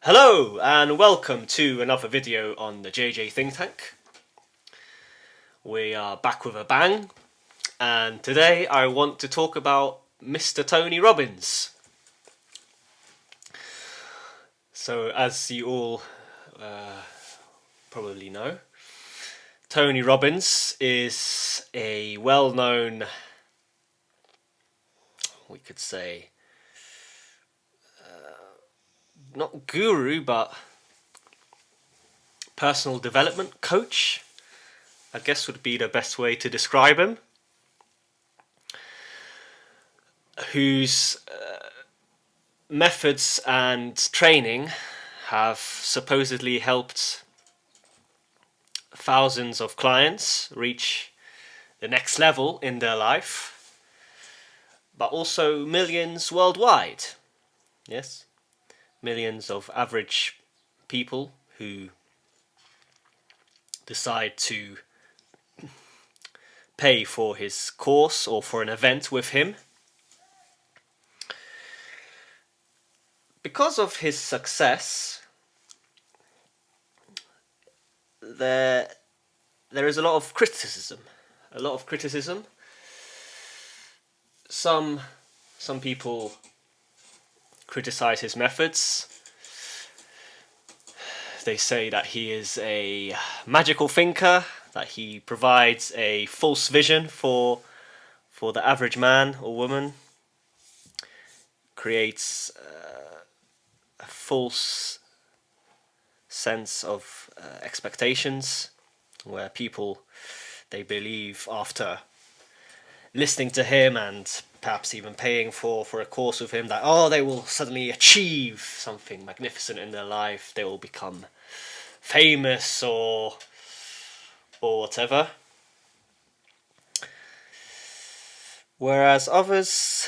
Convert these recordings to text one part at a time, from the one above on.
Hello and welcome to another video on the JJ Think Tank. We are back with a bang, and today I want to talk about Mr. Tony Robbins. So as you all probably know, Tony Robbins is a well-known, we could say, not guru, but personal development coach, I guess would be the best way to describe him, whose methods and training have supposedly helped thousands of clients reach the next level in their life, but also millions worldwide. Yes, millions of average people who decide to pay for his course or for an event with him. Because of his success, there is a lot of criticism. Some people criticize his methods. They say that he is a magical thinker, that he provides a false vision for the average man or woman, creates a false sense of expectations, where people, they believe after listening to him and perhaps even paying for a course with him, that they will suddenly achieve something magnificent in their life, they will become famous or whatever. Whereas others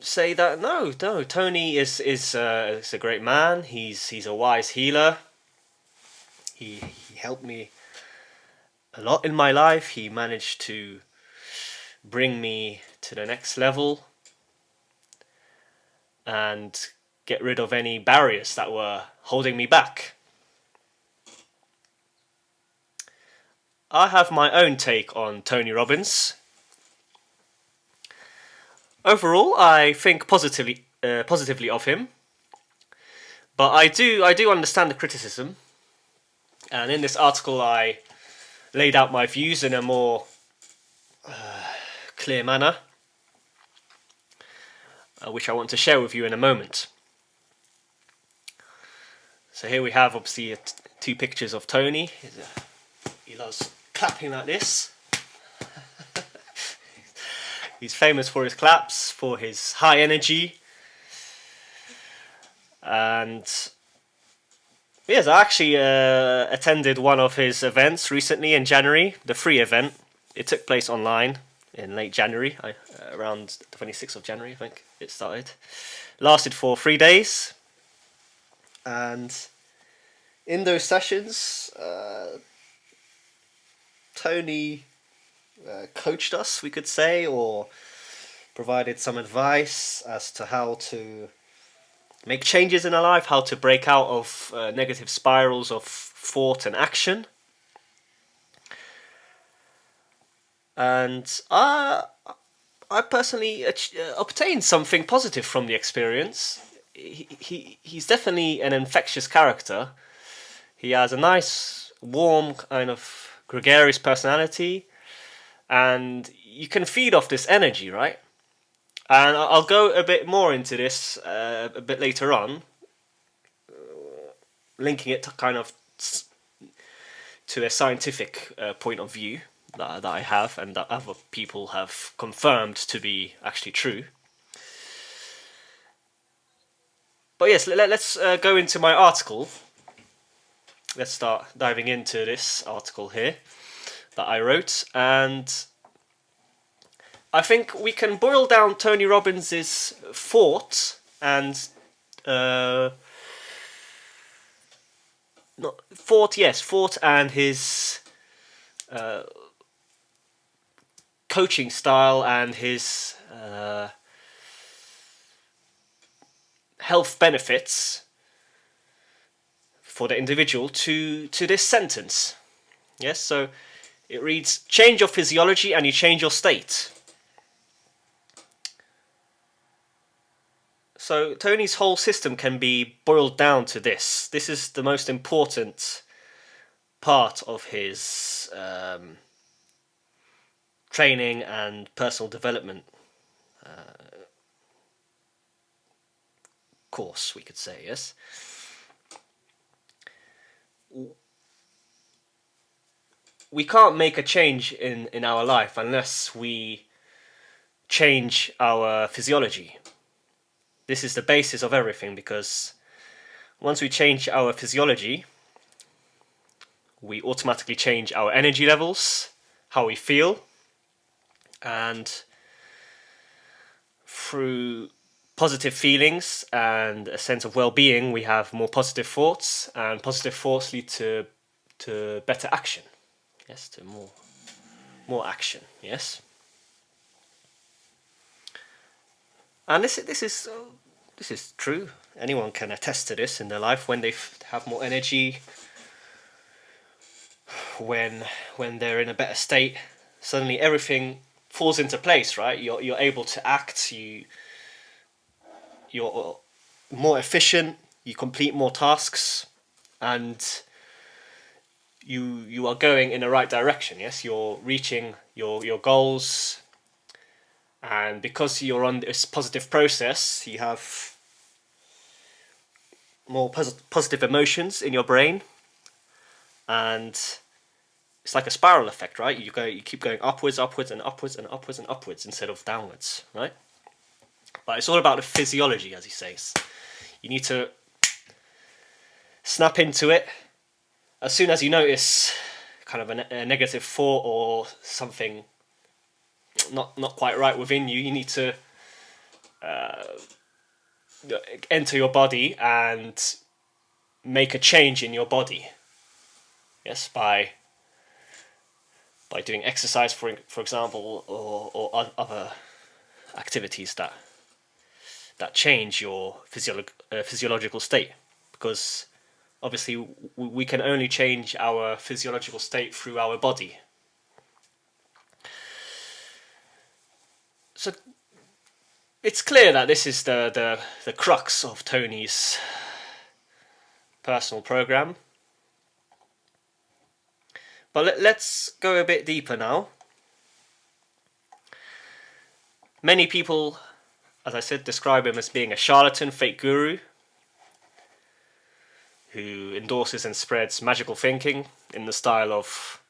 say that no, Tony is a great man. He's a wise healer. He helped me a lot in my life. He managed to bring me to the next level and get rid of any barriers that were holding me back. I have my own take on Tony Robbins. Overall, I think positively of him, but I do understand the criticism, and in this article I laid out my views in a more clear manner, which I want to share with you in a moment. So here we have obviously two pictures of Tony. He loves clapping like this. He's famous for his claps, for his high energy. And yes, I actually attended one of his events recently in January, the free event. It took place online in late January, around the 26th of January, I think it started. Lasted for 3 days. And in those sessions, Tony coached us, we could say, or provided some advice as to how to make changes in our life, how to break out of negative spirals of thought and action. And I personally obtained something positive from the experience. He's definitely an infectious character. He has a nice, warm, kind of gregarious personality, and you can feed off this energy, right? And I'll go a bit more into this a bit later on, linking it to kind of to a scientific point of view that I have, and that other people have confirmed to be actually true. But yes, let's go into my article. Let's start diving into this article here that I wrote, and I think we can boil down Tony Robbins' thought and thought and his coaching style and his health benefits for the individual to this sentence. Yes, so it reads, change your physiology and you change your state. So Tony's whole system can be boiled down to this. This is the most important part of his training and personal development course, we could say, yes. We can't make a change in our life unless we change our physiology. This is the basis of everything, because once we change our physiology, we automatically change our energy levels, how we feel, and through positive feelings and a sense of well-being, we have more positive thoughts, and positive thoughts lead to better action. Yes, to more action. Yes, and this is true. Anyone can attest to this in their life. When they have more energy, when they're in a better state, suddenly everything falls into place. Right? You're able to act. You're more efficient. You complete more tasks, and you are going in the right direction. Yes, you're reaching your goals, and because you're on this positive process, you have more positive emotions in your brain, and it's like a spiral effect, right? You keep going upwards, upwards, and upwards, and upwards, and upwards instead of downwards, right? But it's all about the physiology, as he says. You need to snap into it as soon as you notice kind of a negative thought or something not quite right within you. You need to enter your body and make a change in your body. Yes, by doing exercise, for example, or other activities that change your physiological state, because obviously we can only change our physiological state through our body. So it's clear that this is the crux of Tony's personal program. But let's go a bit deeper now. Many people, as I said, describe him as being a charlatan, fake guru, who endorses and spreads magical thinking in the style of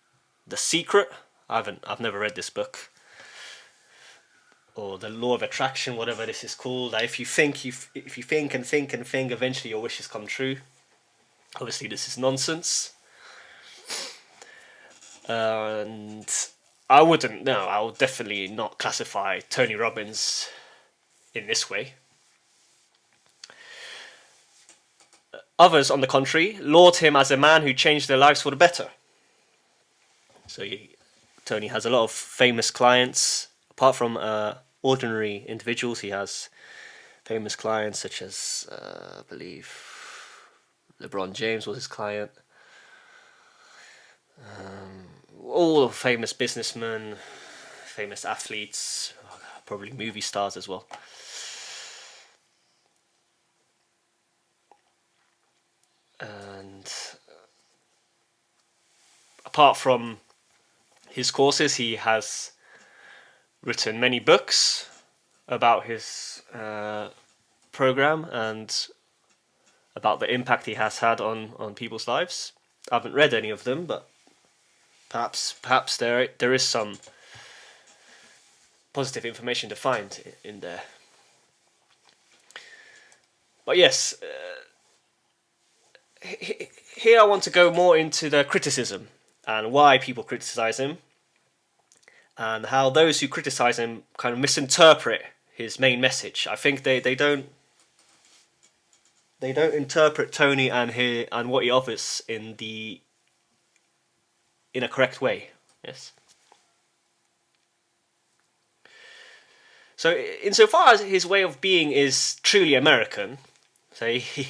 The Secret. I've never read this book. Or the law of attraction, whatever this is called. If you think and think and think, eventually your wishes come true. Obviously, this is nonsense. And I would definitely not classify Tony Robbins in this way. Others, on the contrary, laud him as a man who changed their lives for the better. So Tony has a lot of famous clients. Apart from ordinary individuals, he has famous clients such as, I believe, LeBron James was his client. All famous businessmen, famous athletes, probably movie stars as well. And apart from his courses, he has written many books about his program and about the impact he has had on people's lives. I haven't read any of them, but perhaps there is some positive information to find in there. But yes, here I want to go more into the criticism and why people criticize him, and how those who criticize him kind of misinterpret his main message. I think they don't interpret Tony and what he offers in a correct way. Yes. So insofar as his way of being is truly American, So he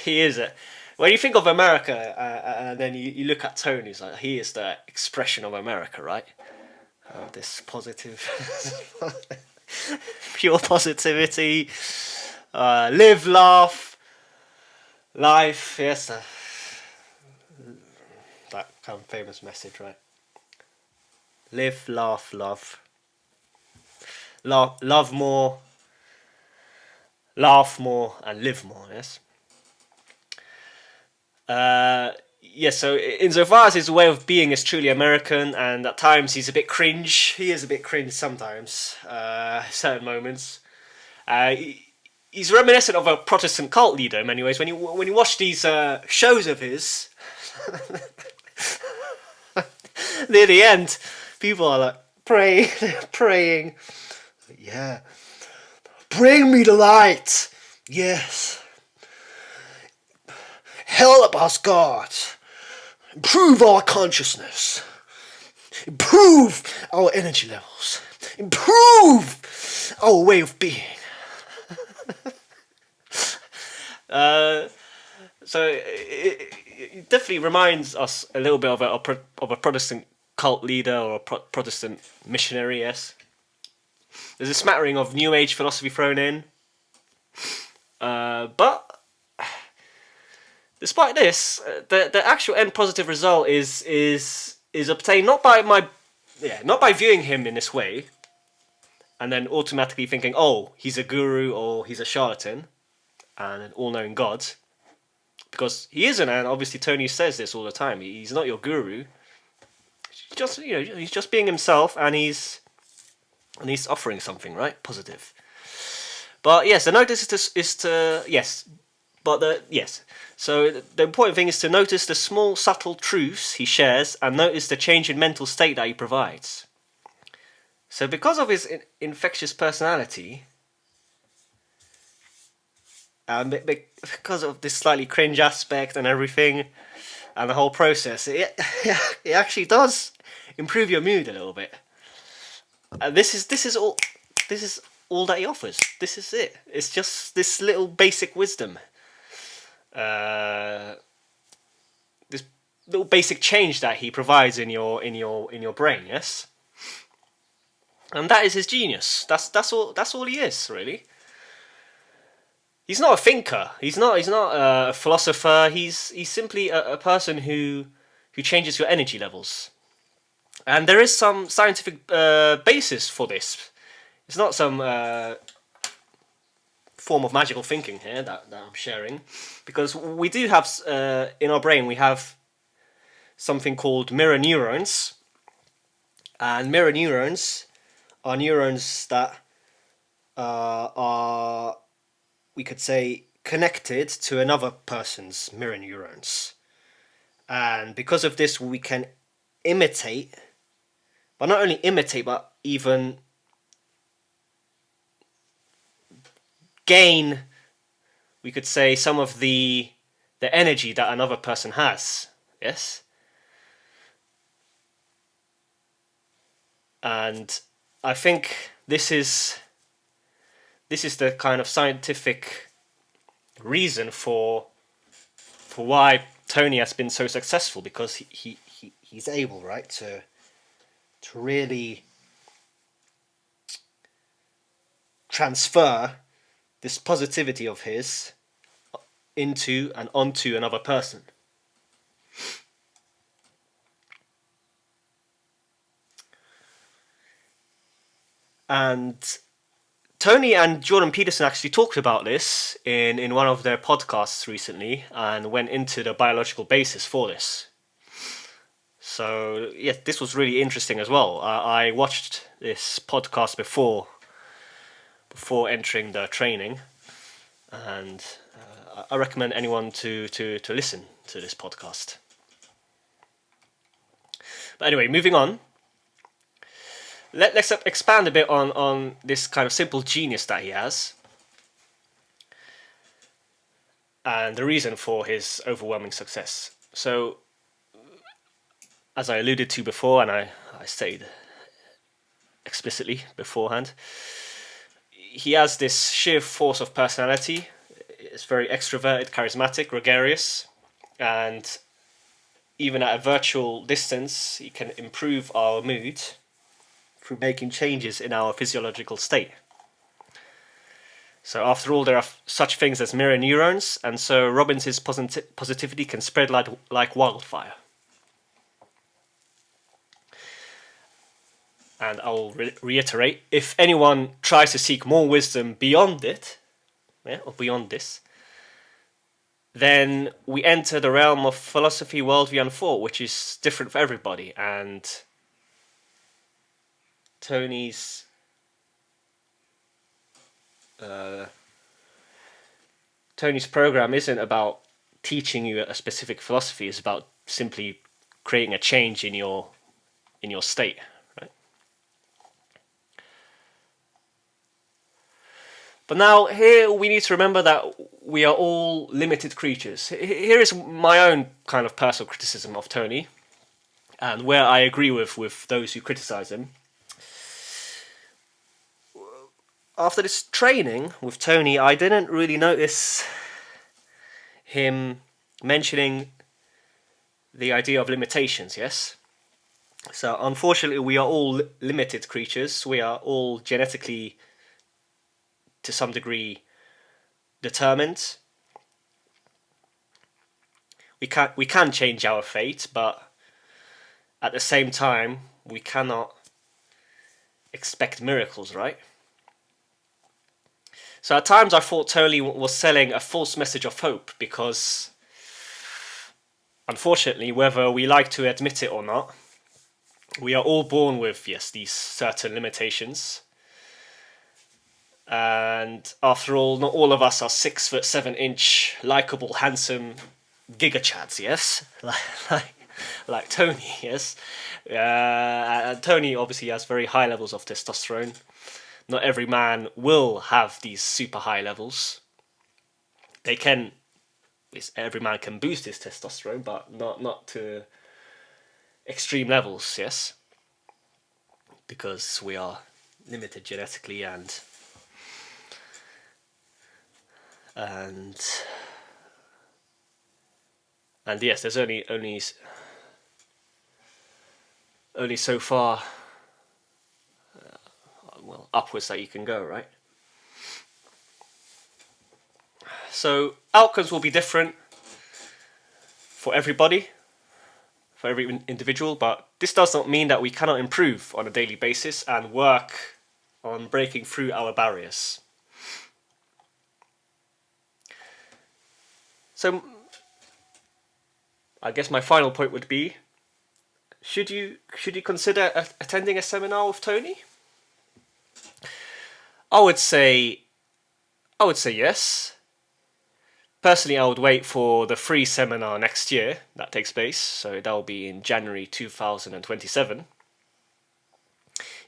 is a. When you think of America, and then you look at Tony, it's like he is the expression of America, right? This positive, pure positivity, live, laugh, life. Yes, that kind of famous message, right? Live, laugh, love, love more, laugh more, and live more. Yes. Yeah, so insofar as his way of being is truly American, and at times he's a bit cringe. He is a bit cringe sometimes, certain moments. He's reminiscent of a Protestant cult leader in many ways. When you watch these shows of his, near the end, people are like praying. Yeah, bring me the light. Yes, help us, God. Improve our consciousness. Improve our energy levels. Improve our way of being. So it definitely reminds us a little bit of a Protestant cult leader or a Protestant missionary. Yes, there's a smattering of New Age philosophy thrown in, but despite this, the actual end positive result is obtained not by viewing him in this way, and then automatically thinking, oh, he's a guru or he's a charlatan and an all-knowing God, because he isn't. And obviously Tony says this all the time. He's not your guru. He's just being himself, and he's offering something, right? Positive. But yes, the notice is to yes. But yes. So the important thing is to notice the small, subtle truths he shares, and notice the change in mental state that he provides. So because of his infectious personality, and because of this slightly cringe aspect and everything, and the whole process, it actually does improve your mood a little bit. And this is all that he offers. This is it. It's just this little basic wisdom. This little basic change that he provides in your brain, yes. And that is his genius. That's all he is, really. He's not a thinker. He's not a philosopher. He's simply a person who changes your energy levels. And there is some scientific basis for this. It's not some form of magical thinking here that I'm sharing, because we do have in our brain we have something called mirror neurons, and mirror neurons are neurons that are, we could say, connected to another person's mirror neurons, and because of this we can imitate, but not only imitate, but even gain, we could say, some of the energy that another person has. Yes. And I think this is the kind of scientific reason for why Tony has been so successful, because he's able, right, to really transfer this positivity of his into and onto another person. And Tony and Jordan Peterson actually talked about this in one of their podcasts recently, and went into the biological basis for this. So yeah, this was really interesting as well. I watched this podcast before entering the training, and I recommend anyone to listen to this podcast. But anyway, moving on. Let's expand a bit on this kind of simple genius that he has, and the reason for his overwhelming success. So, as I alluded to before, and I stated explicitly beforehand, he has this sheer force of personality. It's very extroverted, charismatic, gregarious, and even at a virtual distance, he can improve our mood through making changes in our physiological state. So after all, there are such things as mirror neurons, and so Robbins' positivity can spread like wildfire. And I'll reiterate, if anyone tries to seek more wisdom beyond it, or beyond this, then we enter the realm of philosophy, worldview, and thought, which is different for everybody. And Tony's program isn't about teaching you a specific philosophy. It's about simply creating a change in your state, right? But now here we need to remember that we are all limited creatures. Here is my own kind of personal criticism of Tony, and where I agree with those who criticize him. After this training with Tony, I didn't really notice him mentioning the idea of limitations, yes? So unfortunately, we are all limited creatures. We are all genetically, to some degree, determined. We can change our fate, but at the same time, we cannot expect miracles, right? So at times I thought Tony was selling a false message of hope, because unfortunately, whether we like to admit it or not, we are all born with, yes, these certain limitations. And after all, not all of us are 6'7" likable, handsome gigachads, yes? like Tony, yes? And Tony obviously has very high levels of testosterone. Not every man will have these super high levels. Every man can boost his testosterone, but not to extreme levels, yes? Because we are limited genetically and yes, there's only so far upwards that you can go, right? So outcomes will be different for everybody, for every individual, but this does not mean that we cannot improve on a daily basis and work on breaking through our barriers. So I guess my final point would be, should you consider attending a seminar with Tony? I would say yes. Personally, I would wait for the free seminar next year that takes place, so that will be in January 2027.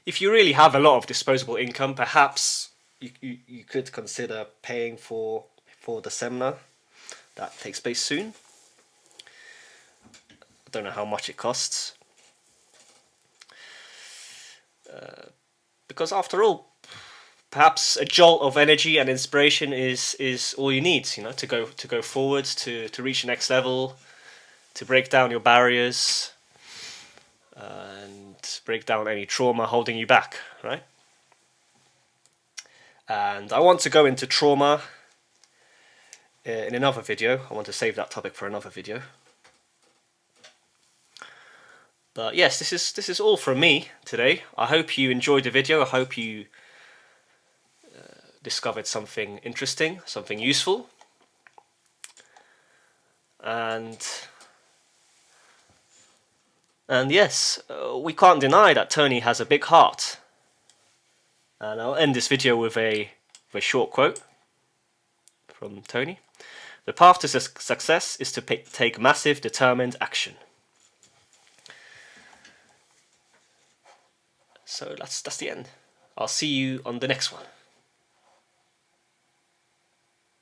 If you really have a lot of disposable income, perhaps you could consider paying for the seminar that takes place soon. I don't know how much it costs. Because after all, perhaps a jolt of energy and inspiration is all you need, to go forward, to reach the next level, to break down your barriers, and break down any trauma holding you back, right? And I want to go into trauma in another video. I want to save that topic for another video. But yes, this is all from me today. I hope you enjoyed the video. I hope you discovered something interesting, something useful. And yes, we can't deny that Tony has a big heart. And I'll end this video with a short quote from Tony. The path to success is to take massive, determined action. So that's the end. I'll see you on the next one.